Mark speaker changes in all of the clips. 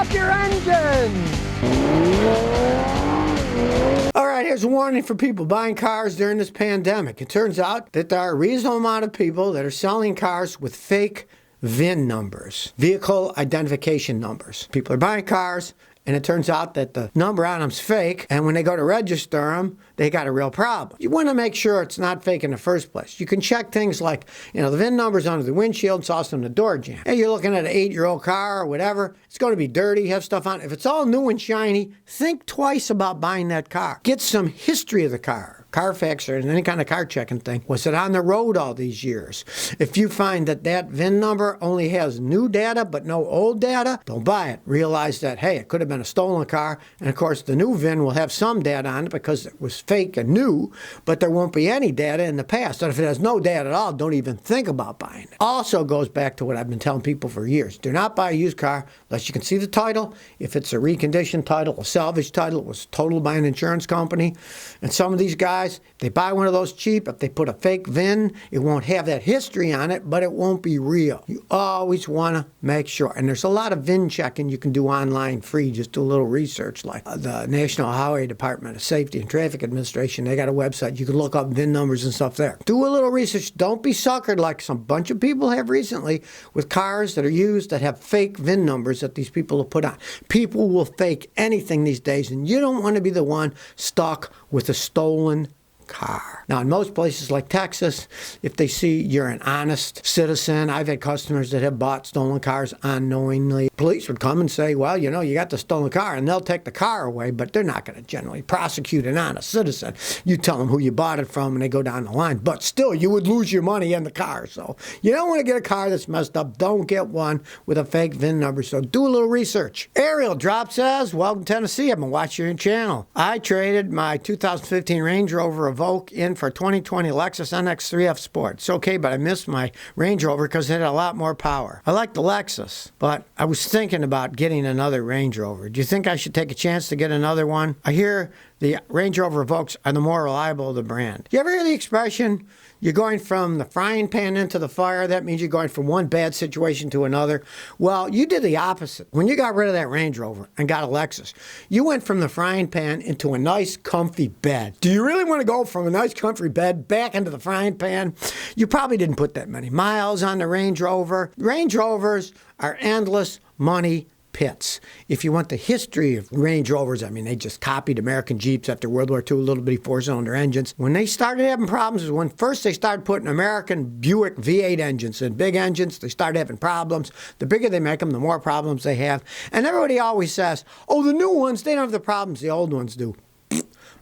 Speaker 1: off your engine! All right, here's a warning for people buying cars during this pandemic. It turns out that there are a reasonable amount of people that are selling cars with fake VIN numbers, vehicle identification numbers. People are buying cars, and it turns out that the number on them's fake, and when they go to register them, they got a real problem. You want to make sure it's not fake in the first place. You can check things like, the VIN number's under the windshield, it's also in the door jamb. Hey, you're looking at an 8-year-old car or whatever, it's going to be dirty, have stuff on it. If it's all new and shiny, think twice about buying that car. Get some history of the car. Carfax or any kind of car checking thing. Was it on the road all these years? If you find that that VIN number only has new data but no old data, don't buy it. Realize that, hey, it could have been a stolen car, and of course the new VIN will have some data on it because it was fake and new, but there won't be any data in the past. And if it has no data at all, don't even think about buying it. Also goes back to what I've been telling people for years. Do not buy a used car unless you can see the title. If it's a reconditioned title, a salvage title, it was totaled by an insurance company. And some of these guys, if they buy one of those cheap, if they put a fake VIN, it won't have that history on it, but it won't be real. You always want to make sure. And there's a lot of VIN checking you can do online free. Just do a little research, like the National Highway Department of Safety and Traffic Administration. They got a website. You can look up VIN numbers and stuff there. Do a little research. Don't be suckered like some bunch of people have recently with cars that are used that have fake VIN numbers that these people have put on. People will fake anything these days, and you don't want to be the one stuck with a stolen car. Now, in most places like Texas, if they see you're an honest citizen, I've had customers that have bought stolen cars unknowingly. Police would come and say, well, you got the stolen car, and they'll take the car away, but they're not going to generally prosecute an honest citizen. You tell them who you bought it from, and they go down the line. But still, you would lose your money in the car. So you don't want to get a car that's messed up. Don't get one with a fake VIN number. So do a little research. Ariel Drop says, welcome to Tennessee. I've been watching your channel. I traded my 2015 Range Rover Evoque in for 2020 Lexus NX3F Sport. It's okay, but I missed my Range Rover because it had a lot more power. I like the Lexus, but I was thinking about getting another Range Rover. Do you think I should take a chance to get another one? I hear the Range Rover Evoques are the more reliable of the brand. You ever hear the expression, you're going from the frying pan into the fire? That means you're going from one bad situation to another. Well, you did the opposite. When you got rid of that Range Rover and got a Lexus, you went from the frying pan into a nice, comfy bed. Do you really want to go from a nice, comfy bed back into the frying pan? You probably didn't put that many miles on the Range Rover. Range Rovers are endless money pits. If you want the history of Range Rovers, they just copied American Jeeps after World War II, little bitty four-cylinder engines. When they started having problems is when first they started putting American Buick V8 engines in big engines. They started having problems. The bigger they make them, the more problems they have. And everybody always says, oh, the new ones, they don't have the problems the old ones do.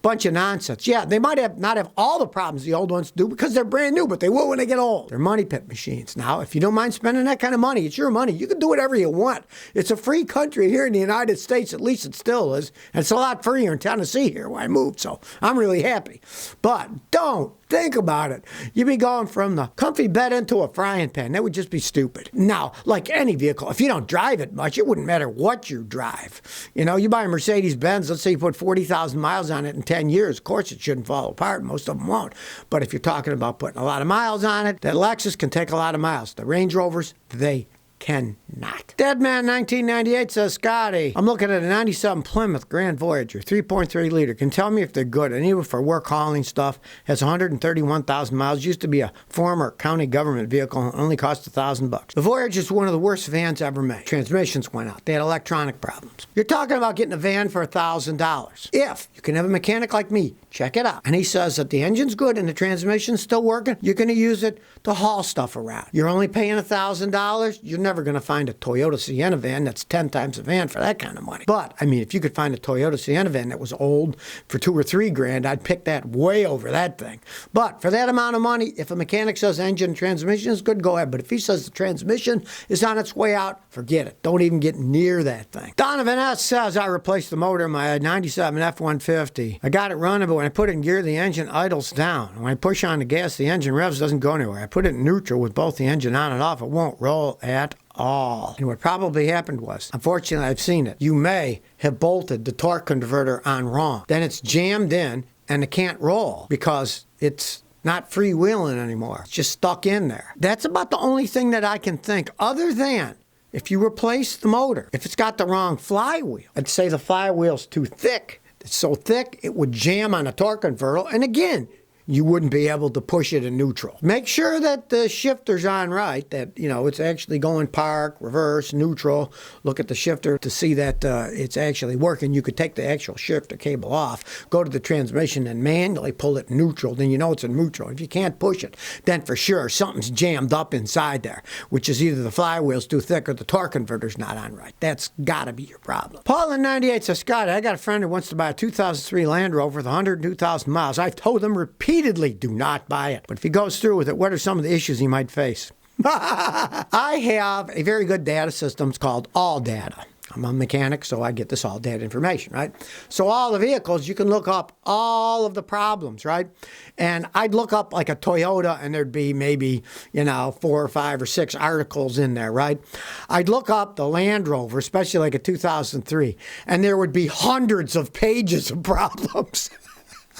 Speaker 1: Bunch of nonsense. Yeah, they might not have all the problems the old ones do because they're brand new, but they will when they get old. They're money pit machines. Now, if you don't mind spending that kind of money, it's your money. You can do whatever you want. It's a free country here in the United States. At least it still is. And it's a lot freer in Tennessee here where I moved, so I'm really happy. But don't think about it. You'd be going from the comfy bed into a frying pan. That would just be stupid. Now, like any vehicle, if you don't drive it much, it wouldn't matter what you drive. You buy a Mercedes-Benz, let's say you put 40,000 miles on it in 10 years. Of course, it shouldn't fall apart. Most of them won't. But if you're talking about putting a lot of miles on it, that Lexus can take a lot of miles. The Range Rovers, they cannot. Deadman 1998 says, Scotty, I'm looking at a 97 Plymouth Grand Voyager, 3.3 liter. Can tell me if they're good. And even for work hauling stuff, has 131,000 miles. Used to be a former county government vehicle. Only cost $1,000. The Voyager is one of the worst vans ever made. Transmissions went out. They had electronic problems. You're talking about getting a van for $1,000. If you can have a mechanic like me, check it out. And he says that the engine's good and the transmission's still working. You're going to use it to haul stuff around. You're only paying $1,000. You're never going to find a Toyota Sienna van that's 10 times a van for that kind of money. But, if you could find a Toyota Sienna van that was old for $2,000 or $3,000, I'd pick that way over that thing. But for that amount of money, if a mechanic says engine and transmission is good, go ahead. But if he says the transmission is on its way out, forget it. Don't even get near that thing. Donovan S. says, I replaced the motor in my 97 F-150. I got it running, but when I put it in gear, the engine idles down. When I push on the gas, the engine revs, doesn't go anywhere. I put it in neutral with both the engine on and off. It won't roll at all. And what probably happened was, unfortunately, I've seen it. You may have bolted the torque converter on wrong. Then it's jammed in and it can't roll because it's not freewheeling anymore. It's just stuck in there. That's about the only thing that I can think other than if you replace the motor, if it's got the wrong flywheel, and say the flywheel's too thick, it's so thick it would jam on a torque converter, and again, you wouldn't be able to push it in neutral. Make sure that the shifter's on right, that, it's actually going park, reverse, neutral. Look at the shifter to see that it's actually working. You could take the actual shifter cable off, go to the transmission and manually pull it neutral. Then you know it's in neutral. If you can't push it, then for sure something's jammed up inside there, which is either the flywheel's too thick or the torque converter's not on right. That's got to be your problem. Paul in 98 says, Scotty, I got a friend who wants to buy a 2003 Land Rover with 102,000 miles. I've told him repeatedly, do not buy it. But if he goes through with it, what are some of the issues he might face? I have a very good data system. It's called All Data. I'm a mechanic, so I get this all data information, right? So all the vehicles, you can look up all of the problems, right? And I'd look up like a Toyota, and there'd be maybe, 4 or 5 or 6 articles in there, right? I'd look up the Land Rover, especially like a 2003, and there would be hundreds of pages of problems.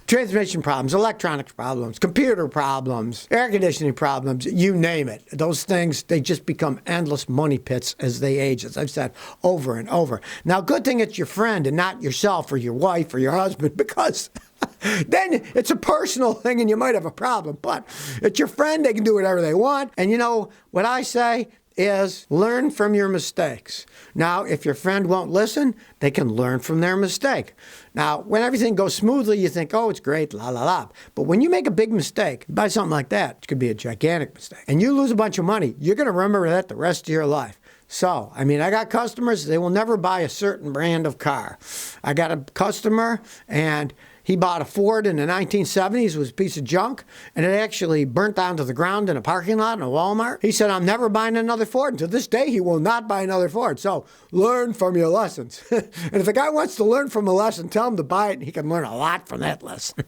Speaker 1: Transmission problems, electronics problems, computer problems, air conditioning problems, you name it. Those things, they just become endless money pits as they age, as I've said over and over. Now, good thing it's your friend and not yourself or your wife or your husband, because then it's a personal thing and you might have a problem. But it's your friend, they can do whatever they want. And what I say is learn from your mistakes. Now, if your friend won't listen, they can learn from their mistake. Now, when everything goes smoothly, you think, oh, it's great, la, la, la. But when you make a big mistake, buy something like that, it could be a gigantic mistake, and you lose a bunch of money, you're going to remember that the rest of your life. So, I got customers, they will never buy a certain brand of car. I got a customer, and he bought a Ford in the 1970s. It was a piece of junk, and it actually burnt down to the ground in a parking lot in a Walmart. He said, I'm never buying another Ford. And to this day, he will not buy another Ford. So learn from your lessons. And if the guy wants to learn from a lesson, tell him to buy it, and he can learn a lot from that lesson.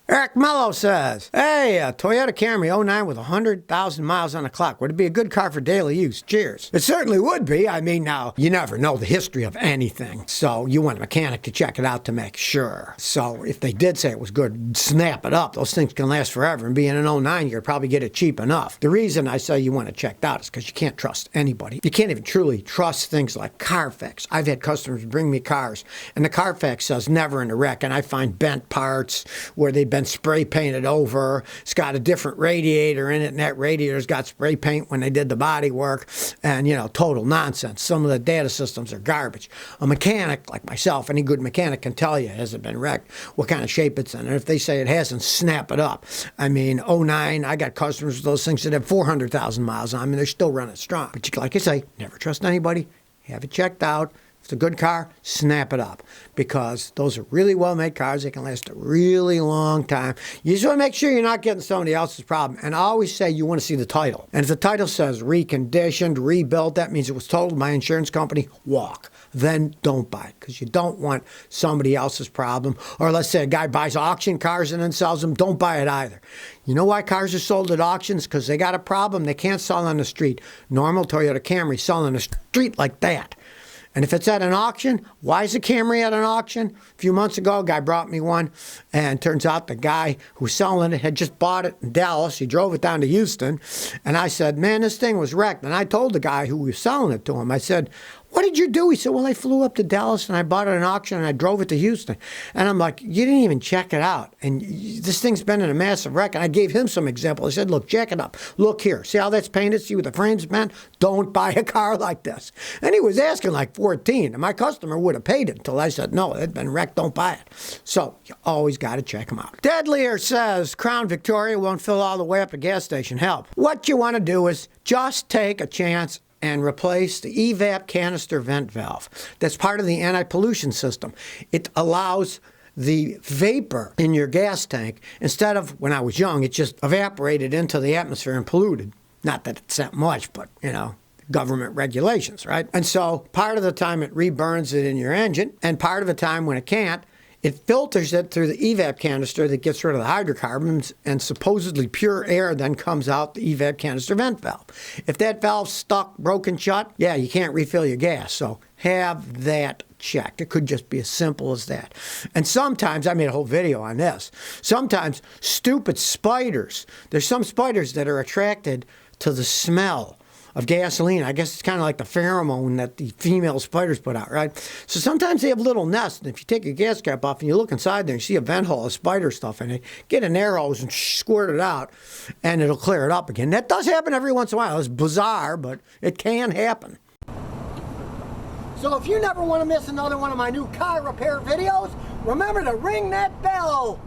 Speaker 1: Eric Mello says, hey, a Toyota Camry 09 with 100,000 miles on the clock. Would it be a good car for daily use? Cheers. It certainly would be. Now, you never know the history of anything. So you want a mechanic to check it out to make sure. So if they did say it was good, snap it up. Those things can last forever. And being an 09, you could probably get it cheap enough. The reason I say you want it checked out is because you can't trust anybody. You can't even truly trust things like Carfax. I've had customers bring me cars, and the Carfax says never in a wreck. And I find bent parts where they've been spray painted over. It's got a different radiator in it, and that radiator's got spray paint when they did the body work, and total nonsense. Some of the data systems are garbage. A mechanic like myself, any good mechanic, can tell you, has it been wrecked, what kind of shape it's in, and if they say it hasn't, snap it up. 09, I got customers with those things that have 400,000 miles on them, and they're still running strong. But like I say, never trust anybody. Have it checked out. If it's a good car, snap it up, because those are really well-made cars. They can last a really long time. You just want to make sure you're not getting somebody else's problem. And I always say you want to see the title. And if the title says reconditioned, rebuilt, that means it was told by insurance company, walk. Then don't buy it, because you don't want somebody else's problem. Or let's say a guy buys auction cars and then sells them. Don't buy it either. You know why cars are sold at auctions? Because they got a problem. They can't sell on the street. Normal Toyota Camry sell on the street like that. And if it's at an auction, why is the Camry at an auction? A few months ago, a guy brought me one, and turns out the guy who was selling it had just bought it in Dallas. He drove it down to Houston, and I said, man, this thing was wrecked. And I told the guy who was selling it to him, I said, what did you do? He said, well, I flew up to Dallas and I bought it at an auction and I drove it to Houston. And I'm like, you didn't even check it out. And this thing's been in a massive wreck. And I gave him some examples. I said, look, check it up. Look here. See how that's painted? See what the frame's bent? Don't buy a car like this. And he was asking like 14. And my customer would have paid it until I said, no, it's been wrecked. Don't buy it. So you always got to check them out. Deadlier says, Crown Victoria won't fill all the way up the gas station. Help. What you want to do is just take a chance and replace the evap canister vent valve. That's part of the anti-pollution system. It allows the vapor in your gas tank, instead of, when I was young, it just evaporated into the atmosphere and polluted. Not that it's that much, but, government regulations, right? And so part of the time it reburns it in your engine, and part of the time when it can't, it filters it through the evap canister that gets rid of the hydrocarbons, and supposedly pure air then comes out the evap canister vent valve. If that valve's stuck, broken shut, yeah, you can't refill your gas. So have that checked. It could just be as simple as that. And sometimes, I made a whole video on this, sometimes stupid spiders, there's some spiders that are attracted to the smell of gasoline. I guess it's kind of like the pheromone that the female spiders put out, right? So sometimes they have little nests, and if you take your gas cap off and you look inside there, you see a vent hole of spider stuff in it. Get an air hose and squirt it out, and it'll clear it up again. That does happen every once in a while. It's bizarre, but it can happen. So if you never want to miss another one of my new car repair videos, remember to ring that bell.